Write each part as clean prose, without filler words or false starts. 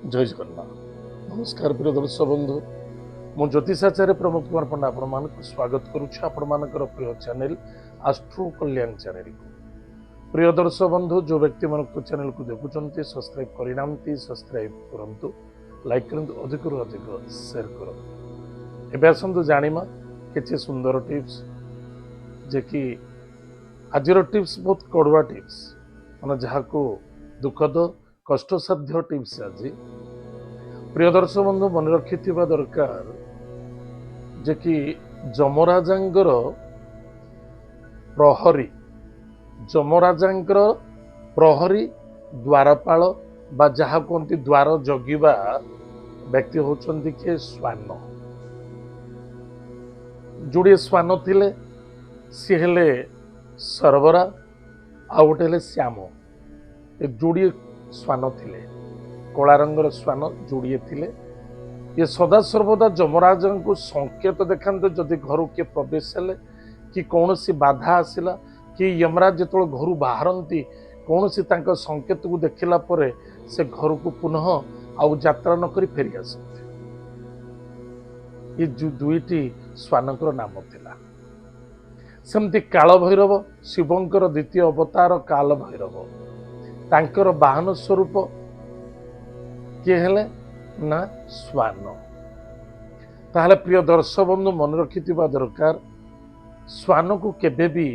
जय जगन्नाथ। नमस्कार प्रिय दर्शक बंधु, मु ज्योतिषाचार्य प्रमोद कुमार पंडा आपण स्वागत करुच्छ आपण प्रिय चैनल आस्ट्रो कल्याण चैनल को। प्रिय दर्शक बंधु, जो व्यक्ति मन चैनल को देखुं सब्सक्राइब करना सब्सक्राइब करूँ, लाइक करूँ, अधिक अधिक शेयर करूँ। एवं आसतु जाना किसी सुंदर टिप्स जे कि आज टिप्स बहुत कड़ुआ टिप्स मैंने जहाँ को दुखद कष्टसाध्य टिप्स। आज प्रिय दर्शक बंधु मन रखि दरकार जे कि जमराजांगर प्रहरी जमराजांगर प्रहरी द्वारपाल बा जहाँ कहते द्वार जगिबा व्यक्ति होचंती के श्वान। जोड़े श्वान थिले सी हेले सरबरा आ गोटे हेले श्याम। ए जोड़े श्वान थिले कला रंगर श्वान जोड़े थिले। ये सदा सर्वदा जमराज को संकेत देखते जदि घर किए प्रवेश हेले कि कौन सी बाधा आसला कि यमराज जो घर बाहरती कौन सी संकेत को देखला परे से घर को पुनः आउ यात्रा न करी फेरी आसते। ये जो दुईटी श्वानकर नाम थिला। सेमती काल भैरव शिवंकर द्वितीय अवतार काल भैरव तांकर वाहन स्वरूप किए हेले ना श्वान। ताहले प्रिय दर्शक बंधु मन रखि दरकार श्वान को केबे भी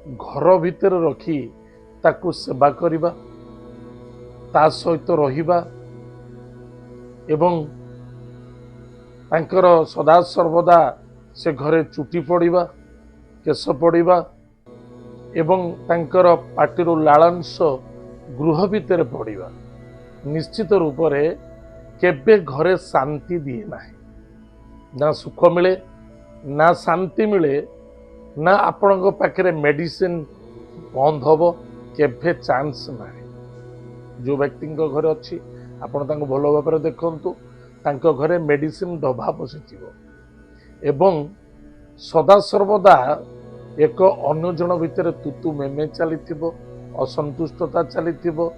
घर भितर रखी ताकू सेवा करिबा ता सहित रहिबा एवं तांकर सदा सर्वदा से घरे चुटी पड़िबा केश पड़िबा एवं तांकर पाटिरू लालांश गृह भितर पड़िबा निश्चित रूप से केबे घरे शांति दिए ना। ना सुख मिले ना शांति मिले ना आपण पाखे मेडिसिन बंद हम केभे चांस ना। जो व्यक्ति घर अच्छी आपण भल भाव देखु घरे मेडिसिन डबा पशिथिबो एवं सदा सर्वदा एक अन्य जन भितर तुतु मेमे चलीथिबो असंतुष्टता चलीथिबो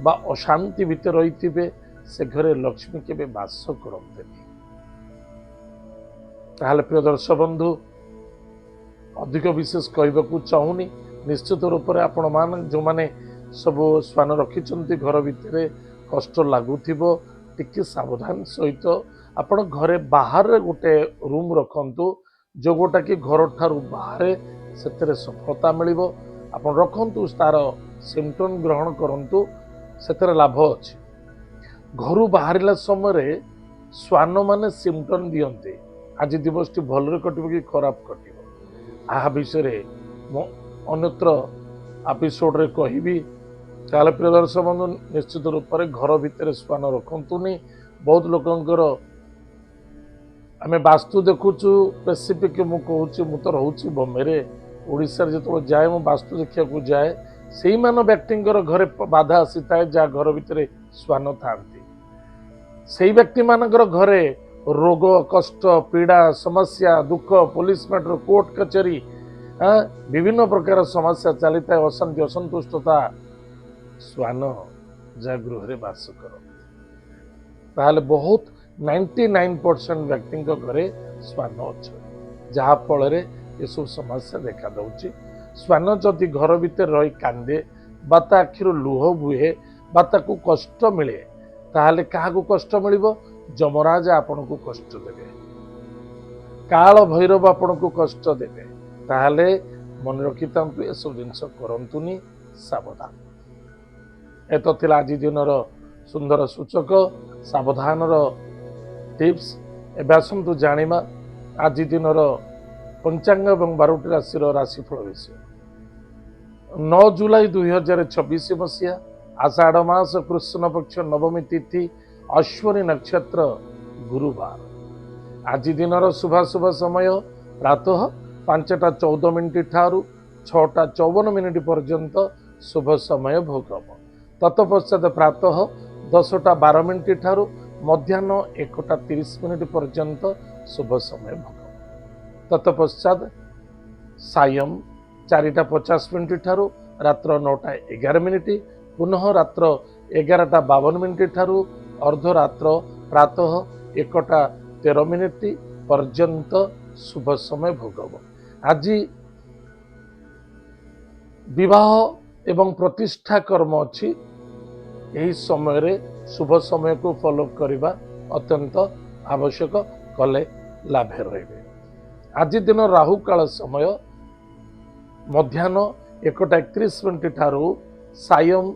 बा अशांति भितर रही से घरे लक्ष्मी केबे बास करते। ताहले प्रिय दर्शक बंधु अधिक विशेष कहबा चाहूनी। निश्चित रूप से आपण मान जो माने सब श्वान रखिछंती घर भितर कष्ट लगुथिबो टिके सावधान सहित आपण घरे बाहर गोटे रूम रखंतु जो गोटा कि घर ठारू बाहर से सफलता मिलिबो। आपण रखंतु तार सिम्पटम ग्रहण करंतु से लाभ अच्छे। घर बाहर समय श्वान माने सिम्पटम दियंते आज दिवस टी भल कटो कि खराब कटो आ विषय मु अन्यत्र एपिसोड रे कहिबी। ताले प्रिय दर्शक बंधु निश्चित रूप से घर भितर श्वान रखंतुनी। बहुत लोकंकर आमे वास्तु देखुचु स्पेसिफिक मु कहूँ मु तो रोचे बॉम्बे ओडिशा जो जाए मु वास्तु देखा को जाए से मान व्यक्तिंकर घरे बाधा आसी थाए जहाँ घर भितर श्वान थांती से व्यक्ति मानकर घरे रोग कष्ट पीड़ा समस्या दुख पुलिस मैटर कोर्ट कचेरी विभिन्न प्रकार समस्या चली था अशांति असंतुष्टता श्वान जहाँ गृह बास कर ताहले बहुत 99% व्यक्ति घरे श्वान अच्छे जहाँ फल ये सब समस्या देखा दौची। श्वान जदि घर भितर रही कांदे बा आखिर लुह बुहे बा ताकू कष्ट मिले ताहले काहाकू कष्ट मिलिबो जमराज आपन को कष्ट देवे काल भैरव आपन को कष्ट देवे। ताहले मन रखि तांतु ए सब जिंस करंतुनी सावधान। एतो थिला आज दिनर सुंदर सूचक सावधानर टिप्स। एबे आसंतु जानिमा आज दिनर पंचांग एवं 12टी राशि राशिफल विषय। 9 जुलाई 2026 मसीहा आषाढ़ मास कृष्ण पक्ष नवमी तिथि अश्विनी नक्षत्र गुरुवार। आज दिनर शुभाशुभ समय प्रातः 5:14 ठारू 6:54 पर्यंत शुभ समय भोगम। तत्पश्चात प्रातः 10:12 ठारू मध्याह्न 1:30 पर्यंत शुभ समय भोगम। तत्पश्चात सायं 4:50 ठारू रात्र 9:11 पुनः रात्र 11:52 ठारू अर्धरात्र प्रातः 1टा 13 पर्यंत शुभ समय भोग हब। आज विवाह एवं प्रतिष्ठा कर्म अच्छी यही समय रे शुभ समय को फॉलो करने अत्यंत आवश्यक कले लाभे रहे। आज दिन राहु काल समय मध्याह्न 1टा 31 ठारू सायं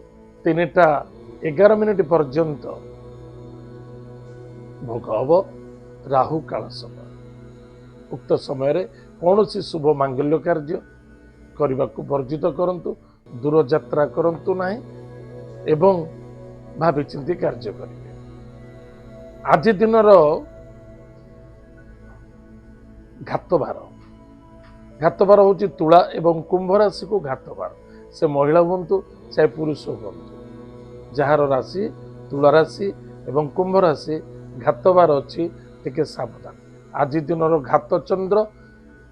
3टा 11 पर्यंत भोग हब राहु काल समय। उक्त समय रे कौन सी शुभ मांगल्य कार्य करने को वर्जित करंतु, दूर यात्रा करंतु नहीं एवं भावी चिंती कार्य करेंगे। आज दिन घातबार हूँ तुला एवं कुंभ राशि को घातबार, से महिला हूँ चाहे पुरुष हूँ, जार राशि तुला राशि एवं कुंभ राशि घातबार अच्छी टिके सावधान। आज दिन घात चंद्र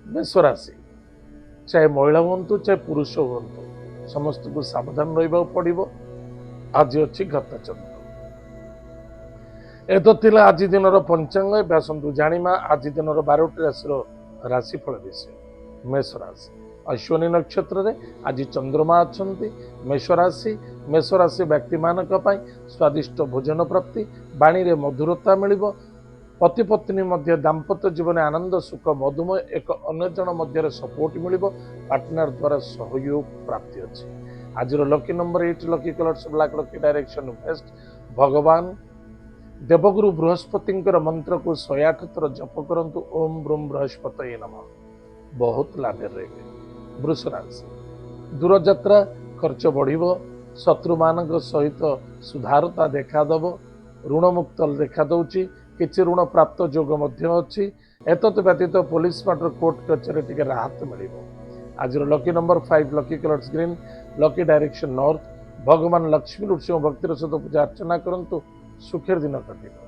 मेष राशि, चाहे महिला हूँ चाहे पुरुष हूँ समस्त को सावधान रहा पड़ो। आज अच्छी घात चंद्र। ए तो थिला आज दिन पंचांग। आसतु जानिमा आज दिन 12टी राशि राशिफल विषय। मेष राशि अश्विनी नक्षत्र रे आज चंद्रमा अच्छंती मेष राशि व्यक्ति मानक पई स्वादिष्ट भोजन प्राप्ति, बाणी रे मधुरता मिलिबो, पति पत्नी मध्य दाम्पत्य जीवन आनंद सुख मधुमय, एक अन्य जन मध्य सपोर्ट मिलिबो, पार्टनर द्वारा सहयोग प्राप्ति अछि। आज lucky number 8, lucky colours black, lucky direction waste. भगवान देवगुरु बृहस्पति मंत्र को 108 थर जप करंतु। ओम ब्रूम बृहस्पतये नमः। बहुत लाभ रहे। वृष राशि दूर यात्रा खर्च बढ़िबो, शत्रु मानक सहित सुधारता देखादब, ऋण मुक्त देखा दउची, किछि ऋण प्राप्त योग मध्य अछि। एतत् व्यतीत पुलिस मैटर कोर्ट कचेरी टिके राहत मिलिबो। आज lucky number 5, lucky colours green, lucky direction north. भगवान लक्ष्मी नृसिंह भक्तिर सहित पूजा अर्चना करंतु, सुखेर दिन कटिबो।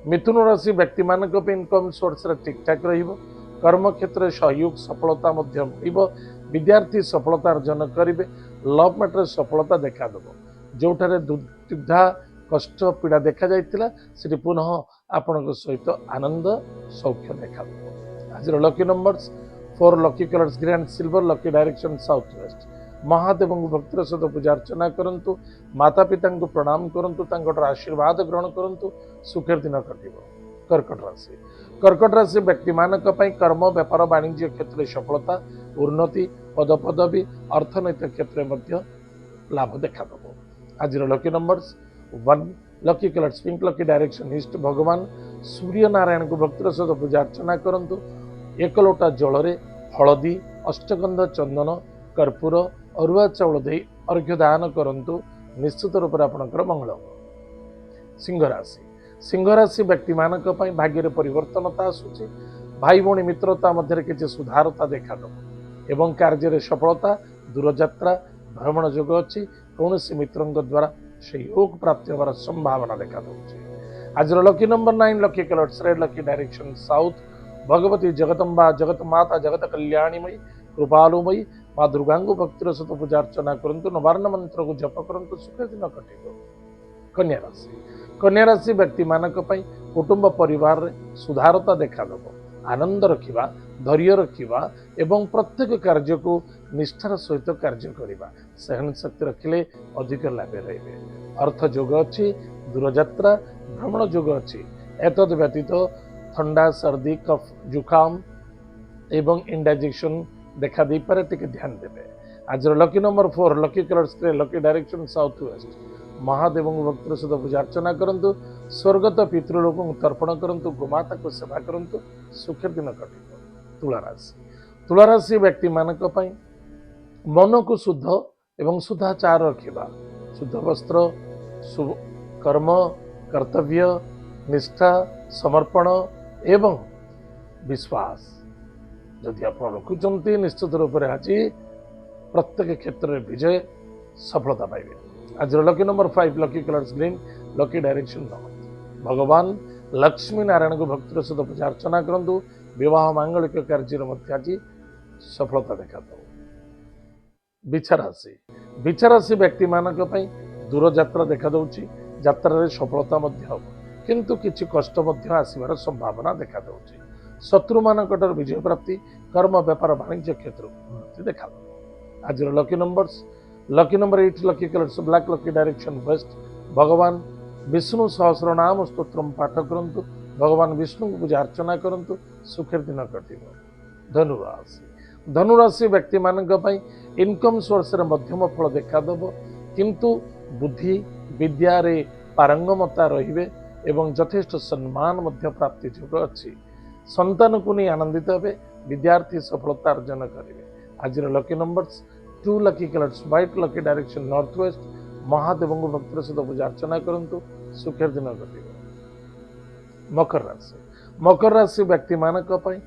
मिथुन राशि व्यक्ति मानक पे इनकम सोर्स रे ठीक ठाक रहिबो, कर्म क्षेत्र सहयोग सफलता मध्य मिलिबो, विद्यार्थी सफलता अर्जन करिवे, लव मैटर सफलता देखा देबो। जोठारे दुविधा कष्ट पीड़ा देखा जाइतिला सेठी पुनः आपनक सहित आनंद सौख्य देखा देबो। आज lucky numbers 4, lucky colours green silver, lucky direction south west. Mahadev भक्तिर सहित पूजा अर्चना करंतु, माता पिता को प्रणाम करंतु, तांकर आशीर्वाद ग्रहण करंतु, सुखेर दिन कटिबो। कर्कट राशि व्यक्ति मानक पई कर्म व्यापार वाणिज्य क्षेत्र सफलता उन्नति, पद पदवी अर्थनैतिक क्षेत्र मध्य लाभ देखा देबो। आज lucky numbers 1, lucky colours pink, lucky direction east. भगवान सूर्य नारायण को भक्तिर सहित पूजा अर्चना करंतु, 1 लोटा जल रे हलदी, अष्टगंध, चंदन, कर्पूर, अरुआ चाउल दे अर्घ्य दान करंतु, निश्चित रूप से आपनकर मंगल हो। सिंह राशि व्यक्ति मानक पई भाग्य रे परिवर्तनता आसुची, भाई भौणी मित्रता मध्य किछि सुधारता देखा दब एवं कार्य रे सफलता, दूर यात्रा भ्रमण योग अच्छी, कौन सी मित्रों द्वारा सहयोग प्राप्ति होवार संभावना देखा दउची। आज lucky number 9, lucky colours red, lucky direction south. Bhagwati Jagdamba जगत माता जगत कल्याणीमयी कृपालुमयी माँ दुर्गा भक्तिर सहित पूजा अर्चना करंतु, नवार्ण मंत्र को जप करंतु, सुख दिन कटिबो। कन्या राशि व्यक्ति मानक पई कुटुंब परिवार रे सुधारता देखा दब, आनंद रखिबा, धैर्य रखिबा एवं प्रत्येक कार्य को निष्ठार सहित कार्य करिबा, सहन शक्ति रखिले अधिक लाभ रहिबे। अर्थ योग अच्छी, दूर यात्रा भ्रमण योग अच्छी। एतद व्यतीत ठंडा सर्दी कफ जुखाम एवं इंडाइजेक्शन देखा दे पारे, टिके ध्यान देबे। आज lucky number 4, lucky colours grey, lucky direction south west. Mahadev भक्तिर सहित पूजा अर्चना करंतु, स्वर्गत पितृलोक तर्पण करंतु, गोमाता को सेवा करंतु, सुखेर दिन कटिबो। तुला राशि व्यक्ति मानक पई मन को शुद्ध एवं शुद्धाचार रखिबा, शुद्ध वस्त्र, कर्म कर्तव्य निष्ठा समर्पण एवं विश्वास जदि आप रखुचंती, निश्चित रूप से आज प्रत्येक क्षेत्र में विजय सफलता पाइबे। आज lucky number 5, lucky colours green, lucky direction north. भगवान लक्ष्मी नारायण को भक्तिर सहित पूजा अर्चना करंतु, विवाह मांगलिक कार्य मध्य आज सफलता देखा दो। बिछा राशि व्यक्ति मानक पई दूर यात्रा देखा दउची, ଯାତ୍ରାରେ ସଫଳତା ମଧ୍ୟ ହେବ, କିନ୍ତୁ କିଛି କଷ୍ଟ ମଧ୍ୟ ଆସିବାର ସମ୍ଭାବନା ଦେଖାଯାଉଛି। ଶତ୍ରୁମାନଙ୍କଠାରୁ ବିଜୟ ପ୍ରାପ୍ତି, କର୍ମ ବେପାର ବାଣିଜ୍ୟ କ୍ଷେତ୍ରକୁ ଉନ୍ନତି ଦେଖାଦେବ। ଆଜିର lucky number 8, lucky colours black, lucky direction west. ଭଗବାନ ବିଷ୍ଣୁ ସହସ୍ରନାମ ସ୍ତୋତ୍ରମ୍ ପାଠ କରନ୍ତୁ, ଭଗବାନ ବିଷ୍ଣୁଙ୍କୁ ପୂଜା ଅର୍ଚ୍ଚନା କରନ୍ତୁ, ସୁଖର ଦିନ କଟିବ। ଧନୁରାଶି ଧନୁରାଶି ବ୍ୟକ୍ତିମାନଙ୍କ ପାଇଁ ଇନକମ୍ ସୋର୍ସରେ ମଧ୍ୟମ ଫଳ ଦେଖାଦେବ, କିନ୍ତୁ ବୁଦ୍ଧି ବିଦ୍ୟାରେ ପାରଙ୍ଗମତା ରହିବେ ଏବଂ ଯଥେଷ୍ଟ ସମ୍ମାନ ମଧ୍ୟ ପ୍ରାପ୍ତି ଯୋଗ ଅଛି। ସନ୍ତାନକୁ ନେଇ ଆନନ୍ଦିତ ହେବେ, ବିଦ୍ୟାର୍ଥୀ ସଫଳତା ଅର୍ଜନ କରିବେ। ଆଜିର lucky numbers 2, lucky colours white, lucky direction north west. ମହାଦେବଙ୍କୁ ଭକ୍ତିର ସହିତ ପୂଜା ଅର୍ଚ୍ଚନା କରନ୍ତୁ, ସୁଖର ଦିନ କଟିବ। ମକର ରାଶି ବ୍ୟକ୍ତିମାନଙ୍କ ପାଇଁ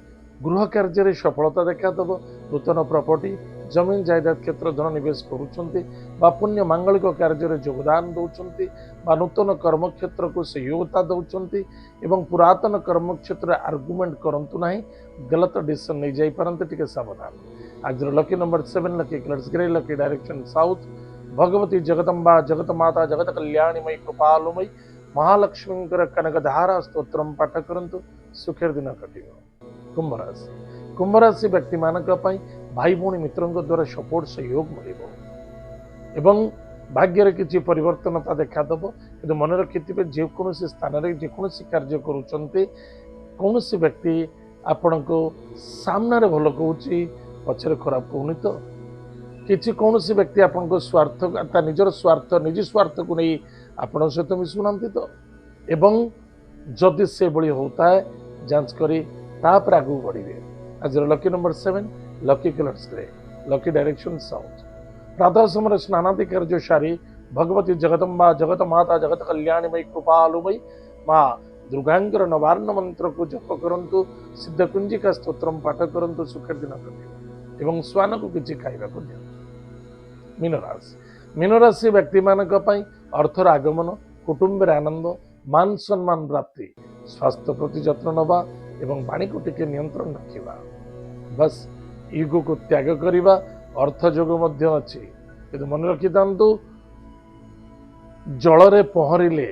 ଗୃହ କାର୍ଯ୍ୟରେ ସଫଳତା ଦେଖାଦେବ। ନୂତନ ପ୍ରପର୍ଟି, ଜମି ଜାଇଦାଦ କ୍ଷେତ୍ର ଧନ ନିବେଶ କରୁଛନ୍ତି ବା ପୁଣ୍ୟ ମାଙ୍ଗଳିକ କାର୍ଯ୍ୟରେ ଯୋଗଦାନ ଦେଉଛନ୍ତି ବା ନୂତନ କର୍ମକ୍ଷେତ୍ରକୁ ସହଯୋଗିତା ଦେଉଛନ୍ତି ଏବଂ ପୁରାତନ କର୍ମକ୍ଷେତ୍ରରେ ଆର୍ଗୁମେଣ୍ଟ କରନ୍ତୁ ନାହିଁ, ଗଲତ ଡିସିସନ୍ ନେଇଯାଇପାରନ୍ତି, ଟିକେ ସାବଧାନ। ଆଜିର lucky number 7, lucky colours grey, lucky direction south. Bhagavati Jagadamba ଜଗତ ମାତା ଜଗତ କଲ୍ୟାଣୀମୟୀ କୃପାଲୁମୟୀ ମହାଲକ୍ଷ୍ମୀଙ୍କର କନକଧାରା ସ୍ତୋତ୍ରମ୍ ପାଠ କରନ୍ତୁ, ସୁଖର ଦିନ କଟିବ। କୁମ୍ଭ ରାଶି ବ୍ୟକ୍ତିମାନଙ୍କ ପାଇଁ ଭାଇ ଭଉଣୀ ମିତ୍ରଙ୍କ ଦ୍ୱାରା ସପୋର୍ଟ ସହଯୋଗ ମିଳିବ ଏବଂ ଭାଗ୍ୟରେ କିଛି ପରିବର୍ତ୍ତନତା ଦେଖାଦେବ। କିନ୍ତୁ ମନେ ରଖିଥିବେ, ଯେକୌଣସି ସ୍ଥାନରେ ଯେକୌଣସି କାର୍ଯ୍ୟ କରୁଛନ୍ତି, କୌଣସି ବ୍ୟକ୍ତି ଆପଣଙ୍କୁ ସାମ୍ନାରେ ଭଲ କହୁଛି, ପଛରେ ଖରାପ କହୁନି ତ? କୌଣସି ବ୍ୟକ୍ତି ଆପଣଙ୍କ ସ୍ୱାର୍ଥ, ତା ନିଜର ସ୍ୱାର୍ଥ, ନିଜ ସ୍ୱାର୍ଥକୁ ନେଇ ଆପଣଙ୍କ ସହିତ ମିଶୁନାହାନ୍ତି ତ? ଏବଂ ଯଦି ସେଭଳି ହେଉଥାଏ, ଯାଞ୍ଚ କରି ତାପରେ ଆଗକୁ ବଢ଼ିବେ। ଆଜିର lucky number 7, lucky colours grey, lucky direction south. ପ୍ରାତଃ ସମୟରେ ସ୍ନାନାଦି କାର୍ଯ୍ୟ ସାରି ଭଗବତୀ ଜଗଦମ୍ବା ଜଗତ ମାତା ଜଗତ କଲ୍ୟାଣୀମୟୀ କୃପାଲୁମୟୀ ମା ଦୁର୍ଗାଙ୍କର ନବାର୍ଣ୍ଣ ମନ୍ତ୍ରକୁ ଜପ କରନ୍ତୁ, ସିଦ୍ଧକୁଞ୍ଜିକା ସ୍ତୋତ୍ରମ୍ ପାଠ କରନ୍ତୁ, ସୁଖର ଦିନ କଟିବ ଏବଂ ଶ୍ୱାନକୁ କିଛି ଖାଇବାକୁ ଦିଅନ୍ତୁ। ମୀନରାଶି ବ୍ୟକ୍ତିମାନଙ୍କ ପାଇଁ ଅର୍ଥର ଆଗମନ, କୁଟୁମ୍ବରେ ଆନନ୍ଦ, ମାନ ସମ୍ମାନ ପ୍ରାପ୍ତି, ସ୍ୱାସ୍ଥ୍ୟ ପ୍ରତି ଯତ୍ନ ନେବା ଏବଂ ବାଣୀକୁ ଟିକେ ନିୟନ୍ତ୍ରଣ ରଖିବା। ବସ୍ ଇଗୋକୁ ତ୍ୟାଗ କରିବା। ଅର୍ଥ ଯୋଗ ମଧ୍ୟ ଅଛି, କିନ୍ତୁ ମନେ ରଖିଥାନ୍ତୁ, ଜଳରେ ପହଁରିଲେ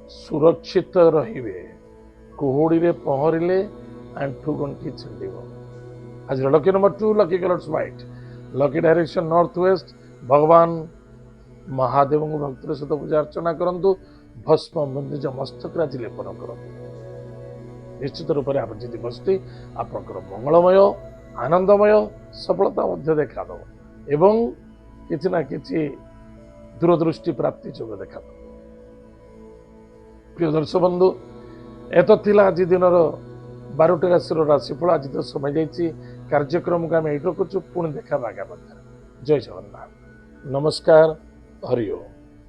ସୁରକ୍ଷିତ ରହିବେ, କୁହୁଡ଼ିରେ ପହଁରିଲେ ଆଣ୍ଠୁ ଗଣ୍ଠି ଛିଣ୍ଡିବ। ଆଜିର lucky number 2, lucky colours white, lucky direction north west. ଭଗବାନ ମହାଦେବଙ୍କୁ ଭକ୍ତିର ସହିତ ପୂଜା ଅର୍ଚ୍ଚନା କରନ୍ତୁ, ଭସ୍ମ ନିଜ ମସ୍ତକରେ ଆଜି ଲେପନ କରନ୍ତୁ। ନିଶ୍ଚିତ ରୂପରେ ଆଜି ଦିବସଟି ଆପଣଙ୍କର ମଙ୍ଗଳମୟ, ଆନନ୍ଦମୟ, ସଫଳତା ମଧ୍ୟ ଦେଖାଦେବ ଏବଂ କିଛି ନା କିଛି ଦୂରଦୃଷ୍ଟି ପ୍ରାପ୍ତି ଯୋଗ ଦେଖାଦେବ। ପ୍ରିୟ ଦର୍ଶକ ବନ୍ଧୁ, ଏତ ଥିଲା ଆଜି ଦିନର 12ଟି ରାଶିର ରାଶିଫଳ। ଆଜି ତ ସମୟ ଯାଇଛି, କାର୍ଯ୍ୟକ୍ରମକୁ ଆମେ ଏଇଠି ରଖୁଛୁ। ପୁଣି ଦେଖା ଆଗାମୀ। ଜୟ ଜଗନ୍ନାଥ, ନମସ୍କାର, ହରି ଓମ୍।